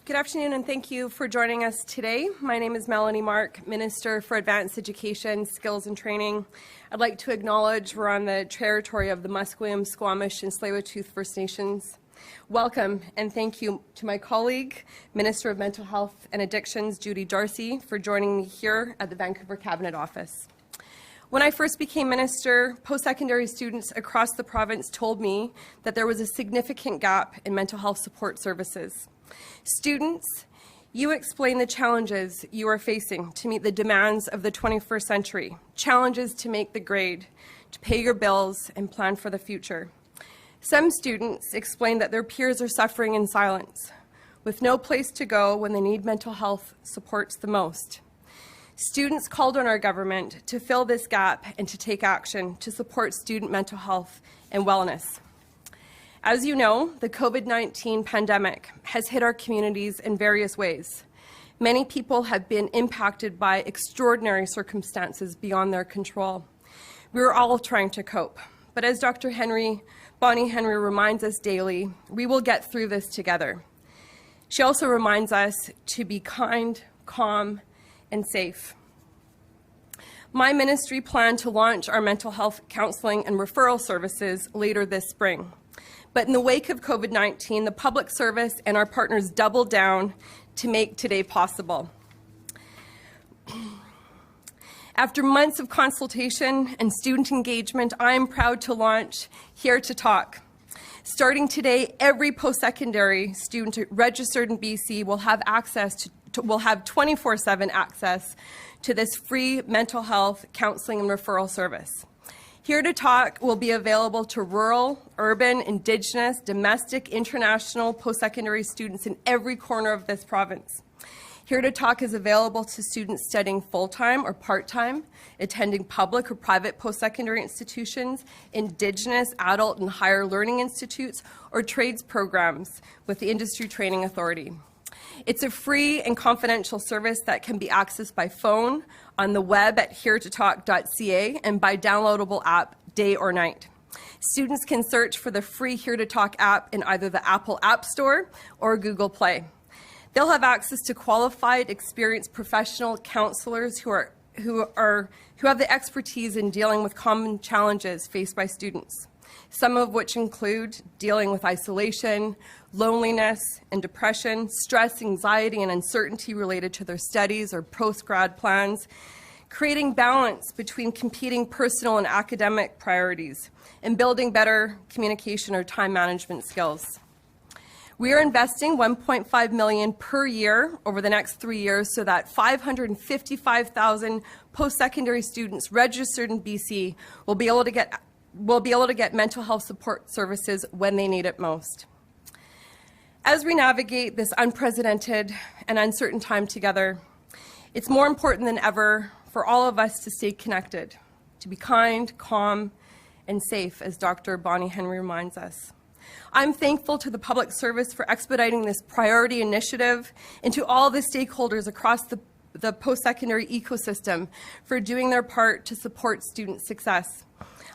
Good afternoon, and thank you for joining us today. My name is Melanie Mark, Minister for Advanced Education, Skills and Training. I'd like to acknowledge we're on the territory of the Musqueam, Squamish, and Tsleil-Waututh First Nations. Welcome, and thank you to my colleague, Minister of Mental Health and Addictions, Judy Darcy, for joining me here at the Vancouver Cabinet Office. When I first became minister, post-secondary students across the province told me that there was a significant gap in mental health support services. Students, you explain the challenges you are facing to meet the demands of the 21st century, challenges to make the grade, to pay your bills, and plan for the future. Some students explain that their peers are suffering in silence, with no place to go when they need mental health supports the most. Students called on our government to fill this gap and to take action to support student mental health and wellness. As you know, the COVID-19 pandemic has hit our communities in various ways. Many people have been impacted by extraordinary circumstances beyond their control. We're all trying to cope, but as Dr. Bonnie Henry reminds us daily, we will get through this together. She also reminds us to be kind, calm, and safe. My ministry planned to launch our mental health counselling and referral services later this spring. But in the wake of COVID-19, the public service and our partners doubled down to make today possible. After months of consultation and student engagement, I am proud to launch Here to Talk. Starting today, every post-secondary student registered in BC will have access will have 24/7 access to this free mental health counselling and referral service. Here to Talk will be available to rural, urban, Indigenous, domestic, international post-secondary students in every corner of this province. Here to Talk is available to students studying full-time or part-time, attending public or private post-secondary institutions, Indigenous, adult, and higher learning institutes, or trades programs with the Industry Training Authority. It's a free and confidential service that can be accessed by phone, on the web at heretotalk.ca, and by downloadable app day or night. Students can search for the free Here to Talk app in either the Apple App Store or Google Play. They'll have access to qualified, experienced professional counselors who have the expertise in dealing with common challenges faced by students, some of which include dealing with isolation, loneliness and depression, stress, anxiety, and uncertainty related to their studies or post-grad plans, creating balance between competing personal and academic priorities, and building better communication or time management skills. We are investing $1.5 million per year over the next 3 years so that 555,000 post-secondary students registered in BC will be able to get mental health support services when they need it most. As we navigate this unprecedented and uncertain time together, it's more important than ever for all of us to stay connected, to be kind, calm, and safe, as Dr. Bonnie Henry reminds us. I'm thankful to the public service for expediting this priority initiative and to all the stakeholders across the post-secondary ecosystem for doing their part to support student success.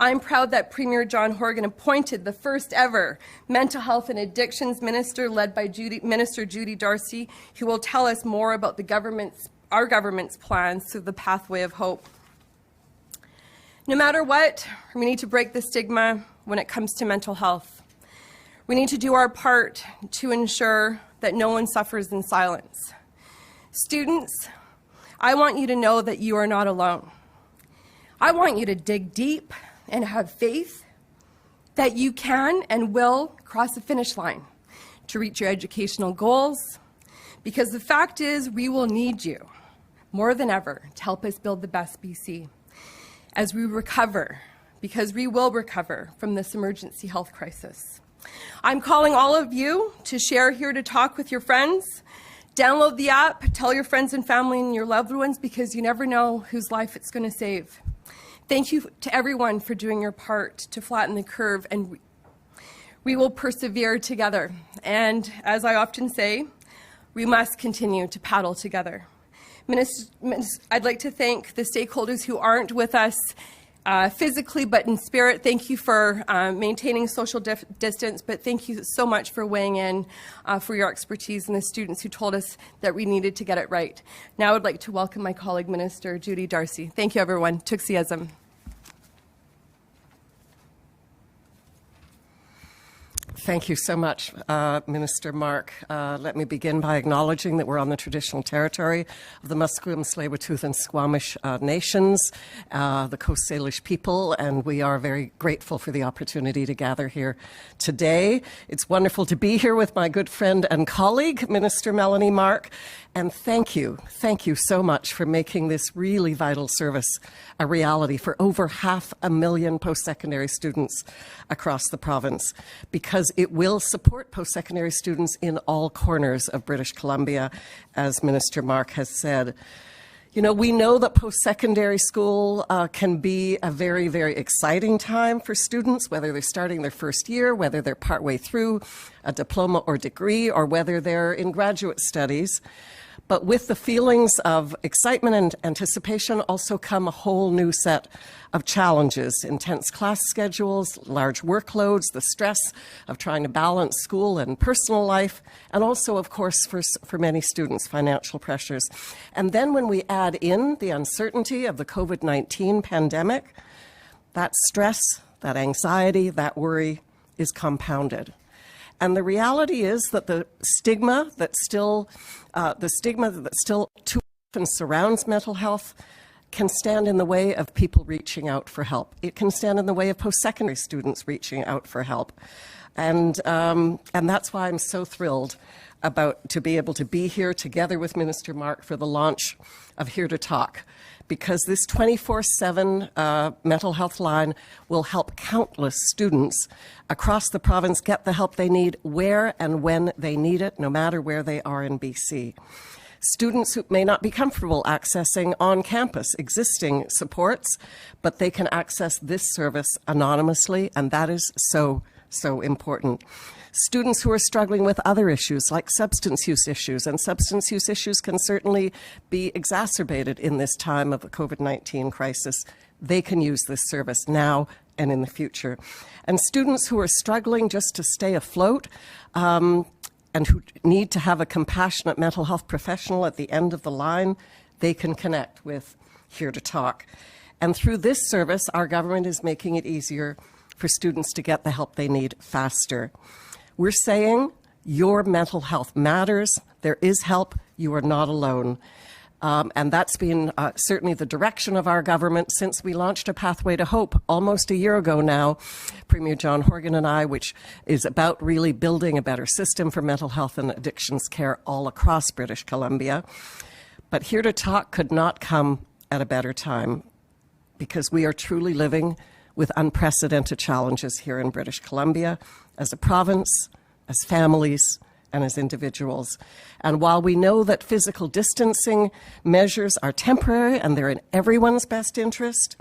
I'm proud that Premier John Horgan appointed the first ever Mental Health and Addictions Minister led by Minister Judy Darcy, who will tell us more about our government's plans through the pathway of hope. No matter what, we need to break the stigma when it comes to mental health. We need to do our part to ensure that no one suffers in silence. Students, I want you to know that you are not alone. I want you to dig deep and have faith that you can and will cross the finish line to reach your educational goals, because the fact is we will need you more than ever to help us build the best BC as we recover, because we will recover from this emergency health crisis. I'm calling all of you to share Here to Talk with your friends. Download the app, tell your friends and family and your loved ones, because you never know whose life it's going to save. Thank you to everyone for doing your part to flatten the curve, and we will persevere together. And as I often say, we must continue to paddle together. I'd like to thank the stakeholders who aren't with us physically, but in spirit. Thank you for maintaining social distance, but thank you so much for weighing in for your expertise and the students who told us that we needed to get it right. Now I'd like to welcome my colleague, Minister Judy Darcy. Thank you, everyone. Tuxieism. Thank you so much, Minister Mark. Let me begin by acknowledging that we're on the traditional territory of the Musqueam, Tsleil-Waututh, and Squamish nations, the Coast Salish people, and we are very grateful for the opportunity to gather here today. It's wonderful to be here with my good friend and colleague, Minister Melanie Mark, and thank you so much for making this really vital service a reality for over 500,000 post-secondary students across the province, because it will support post-secondary students in all corners of British Columbia, as Minister Mark has said. You know, we know that post-secondary school can be a very, very exciting time for students, whether they're starting their first year, whether they're partway through a diploma or degree, or whether they're in graduate studies. But with the feelings of excitement and anticipation also come a whole new set of challenges: intense class schedules, large workloads, the stress of trying to balance school and personal life, and also, of course, for many students, financial pressures. And then when we add in the uncertainty of the COVID-19 pandemic, that stress, that anxiety, that worry is compounded. And the reality is that the stigma that still too often surrounds mental health can stand in the way of people reaching out for help. It can stand in the way of post-secondary students reaching out for help. And that's why I'm so thrilled to be able to be here together with Minister Mark for the launch of Here to Talk, because this 24/7 mental health line will help countless students across the province get the help they need where and when they need it, no matter where they are in BC. Students who may not be comfortable accessing on-campus existing supports, but they can access this service anonymously, and that is so important. Students who are struggling with other issues like substance use issues, and substance use issues can certainly be exacerbated in this time of the COVID-19 crisis, they can use this service now and in the future. And students who are struggling just to stay afloat and who need to have a compassionate mental health professional at the end of the line, they can connect with Here to Talk. And through this service, our government is making it easier for students to get the help they need faster. We're saying your mental health matters. There is help. You are not alone. And that's been certainly the direction of our government since we launched A Pathway to Hope almost a year ago now, Premier John Horgan and I, which is about really building a better system for mental health and addictions care all across British Columbia. But Here to Talk could not come at a better time, because we are truly living with unprecedented challenges here in British Columbia as a province, as families, and as individuals. And while we know that physical distancing measures are temporary and they're in everyone's best interest,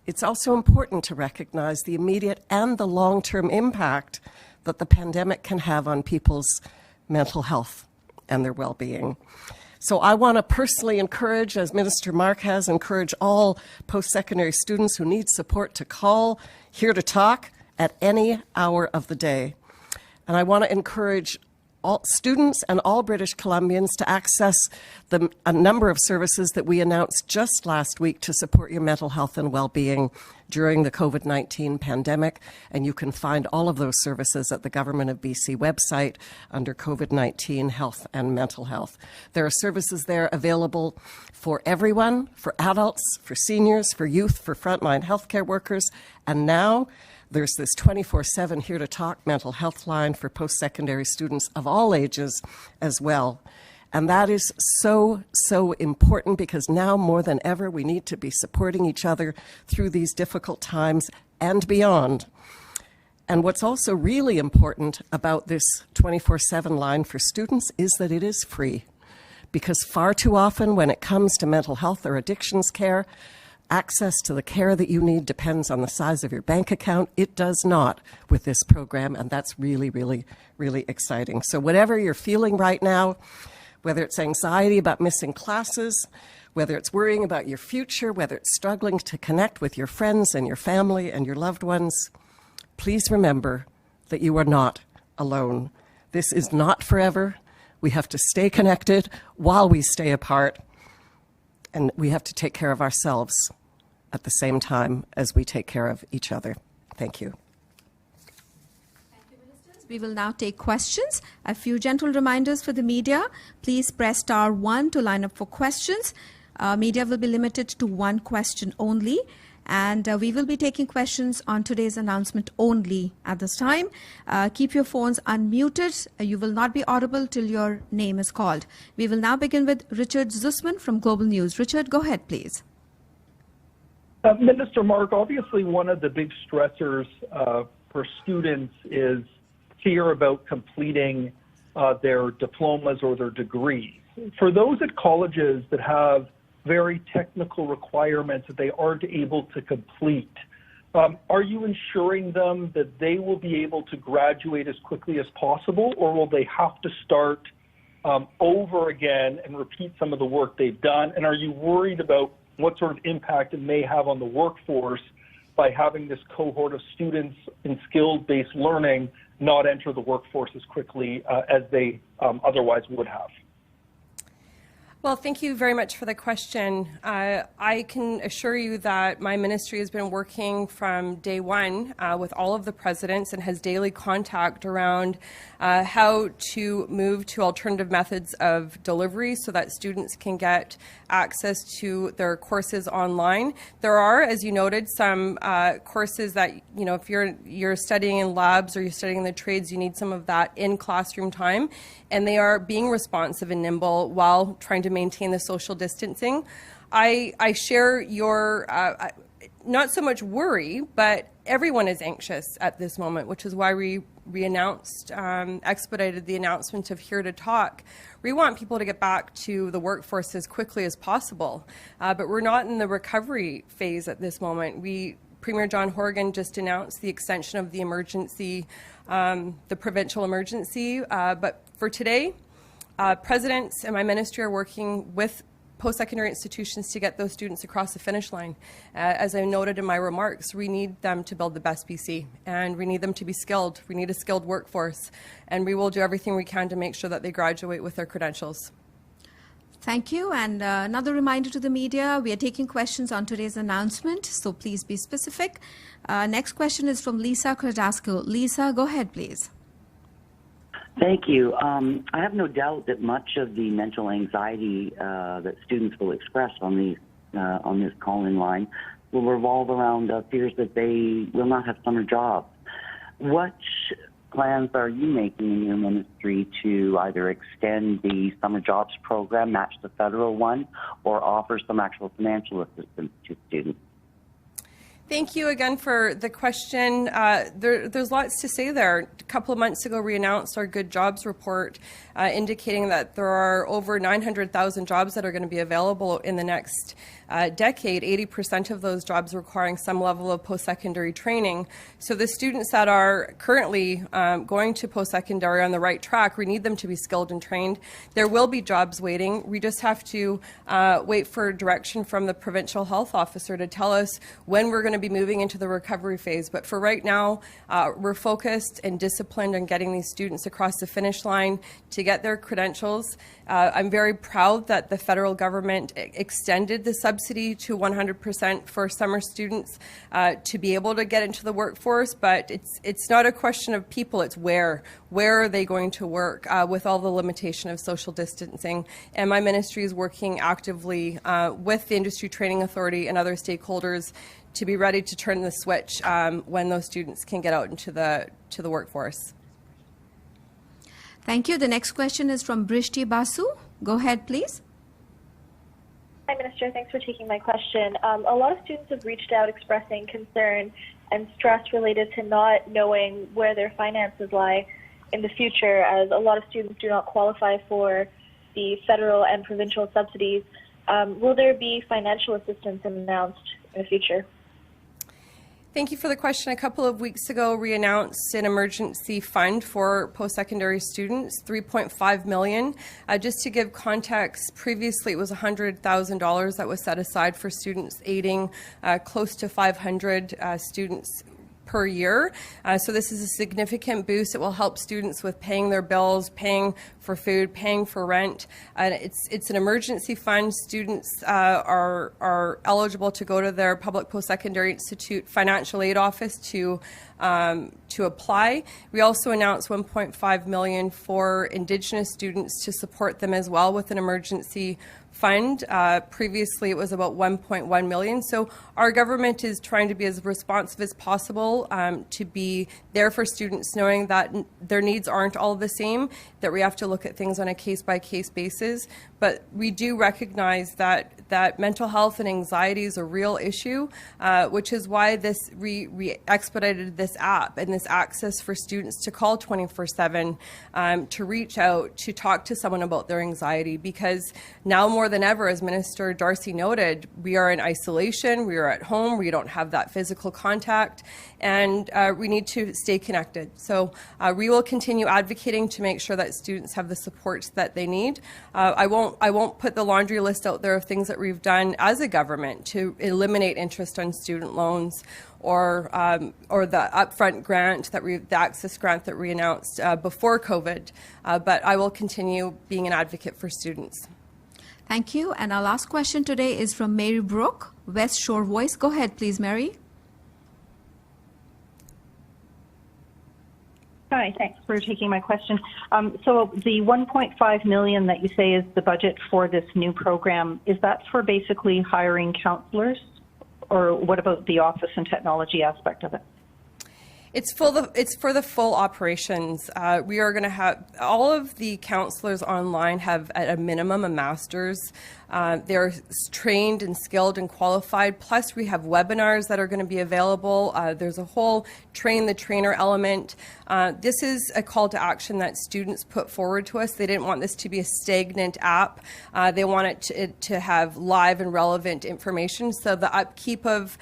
it's also important to recognize the immediate and the long-term impact that the pandemic can have on people's mental health and their well-being. So I want to personally encourage, as Minister Mark has, encourage all post-secondary students who need support to call Here to Talk at any hour of the day. And I want to encourage all students and all British Columbians to access a number of services that we announced just last week to support your mental health and well-being during the COVID-19 pandemic. And you can find all of those services at the Government of BC website under COVID-19 Health and Mental Health. There are services there available for everyone, for adults, for seniors, for youth, for frontline healthcare workers, and now there's this 24/7 Here to Talk mental health line for post-secondary students of all ages as well. And that is so important, because now more than ever we need to be supporting each other through these difficult times and beyond. And what's also really important about this 24/7 line for students is that it is free, because far too often when it comes to mental health or addictions care, access to the care that you need depends on the size of your bank account. It does not with this program, and that's really exciting. So whatever you're feeling right now, whether it's anxiety about missing classes, whether it's worrying about your future, whether it's struggling to connect with your friends and your family and your loved ones, please remember that you are not alone. This is not forever. We have to stay connected while we stay apart, and we have to take care of ourselves at the same time as we take care of each other. Thank you. We will now take questions. A few gentle reminders for the media. Please press *1 to line up for questions. Media will be limited to one question only. And we will be taking questions on today's announcement only at this time. Keep your phones unmuted. You will not be audible till your name is called. We will now begin with Richard Zussman from Global News. Richard, go ahead, please. Minister Mark, obviously one of the big stressors for students is fear about completing their diplomas or their degrees. For those at colleges that have very technical requirements that they aren't able to complete, are you ensuring them that they will be able to graduate as quickly as possible, or will they have to start over again and repeat some of the work they've done? And are you worried about what sort of impact it may have on the workforce by having this cohort of students in skills-based learning not enter the workforce as quickly as they otherwise would have? Well, thank you very much for the question. I can assure you that my ministry has been working from day one with all of the presidents and has daily contact around how to move to alternative methods of delivery so that students can get access to their courses online. There are, as you noted, some courses that, you know, if you're studying in labs or you're studying the trades, you need some of that in classroom time, and they are being responsive and nimble while trying to maintain the social distancing. I share your not so much worry, but everyone is anxious at this moment, which is why we announced, expedited the announcement of Here to Talk. We want people to get back to the workforce as quickly as possible, but we're not in the recovery phase at this moment. Premier John Horgan just announced the extension of the emergency, the provincial emergency, but for today, presidents and my ministry are working with post-secondary institutions to get those students across the finish line. As I noted in my remarks, we need them to build the best BC, and we need them to be skilled. We need a skilled workforce, and we will do everything we can to make sure that they graduate with their credentials. Thank you. And another reminder to the media, we are taking questions on today's announcement, so please be specific. Next question is from Lisa Cradasco. Lisa, go ahead, please. Thank you. I have no doubt that much of the mental anxiety that students will express on this call-in line will revolve around fears that they will not have summer jobs. What plans are you making in your ministry to either extend the summer jobs program, match the federal one, or offer some actual financial assistance to students? Thank you again for the question. There's lots to say there. A couple of months ago, we announced our Good Jobs report, indicating that there are over 900,000 jobs that are going to be available in the next decade, 80% of those jobs requiring some level of post-secondary training. So the students that are currently going to post-secondary on the right track, we need them to be skilled and trained. There will be jobs waiting. We just have to wait for direction from the provincial health officer to tell us when we're going to be moving into the recovery phase. But for right now, we're focused and disciplined on getting these students across the finish line to get their credentials. I'm very proud that the federal government extended the subsidy to 100% for summer students to be able to get into the workforce, but it's not a question of people, it's where are they going to work with all the limitation of social distancing. And my ministry is working actively with the Industry Training Authority and other stakeholders to be ready to turn the switch when those students can get out into the workforce. Thank you. The next question is from Brishti Basu. Go ahead, please. Hi, Minister. Thanks for taking my question. A lot of students have reached out expressing concern and stress related to not knowing where their finances lie in the future, as a lot of students do not qualify for the federal and provincial subsidies. Will there be financial assistance announced in the future? Thank you for the question. A couple of weeks ago, we announced an emergency fund for post-secondary students, $3.5 million. Just to give context, previously it was $100,000 that was set aside for students aiding close to 500 students per year. So this is a significant boost. It will help students with paying their bills, paying for food, paying for rent. It's an emergency fund. Students are eligible to go to their public post-secondary institute financial aid office to apply. We also announced $1.5 million for Indigenous students to support them as well with an emergency fund. Previously, it was about $1.1 million. So our government is trying to be as responsive as possible to be there for students, knowing that their needs aren't all the same, that we have to look at things on a case-by-case basis. But we do recognize that mental health and anxiety is a real issue, which is why we expedited this app and this access for students to call 24/7, to reach out, to talk to someone about their anxiety, because now more than ever, as Minister Darcy noted, we are in isolation, we are at home, we don't have that physical contact, and we need to stay connected. So we will continue advocating to make sure that students have the support that they need. I won't put the laundry list out there of things that we've done as a government to eliminate interest on student loans, or the upfront grant the access grant that we announced before COVID. But I will continue being an advocate for students. Thank you. And our last question today is from Mary Brooke, West Shore Voice. Go ahead, please, Mary. Hi, thanks for taking my question. So the $1.5 million that you say is the budget for this new program, is that for basically hiring counselors, or what about the office and technology aspect of it? It's for the full operations. We are going to have all of the counselors online have at a minimum a master's. They're trained and skilled and qualified. Plus, we have webinars that are going to be available. There's a whole train the trainer element. This is a call to action that students put forward to us. They didn't want this to be a stagnant app. They want it to have live and relevant information. So the upkeep of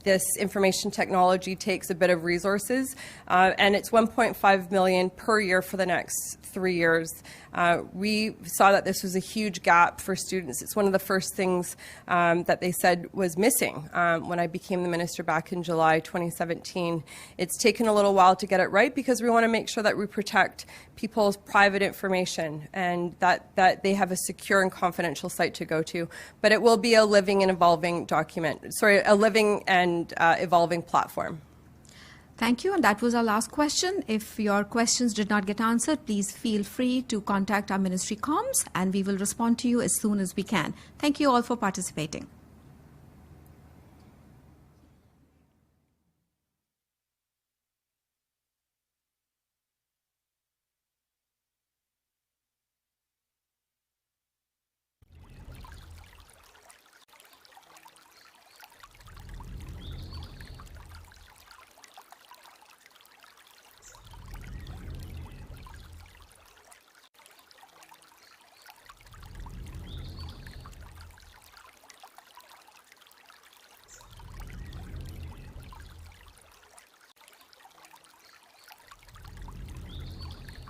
this information technology takes a bit of resources, and it's $1.5 million per year for the next 3 years. We saw that this was a huge gap for students. It's one of the first things that they said was missing when I became the minister back in July 2017. It's taken a little while to get it right because we want to make sure that we protect people's private information and that they have a secure and confidential site to go to. But it will be a living and evolving a living and evolving platform. Thank you. And that was our last question. If your questions did not get answered, please feel free to contact our ministry comms and we will respond to you as soon as we can. Thank you all for participating.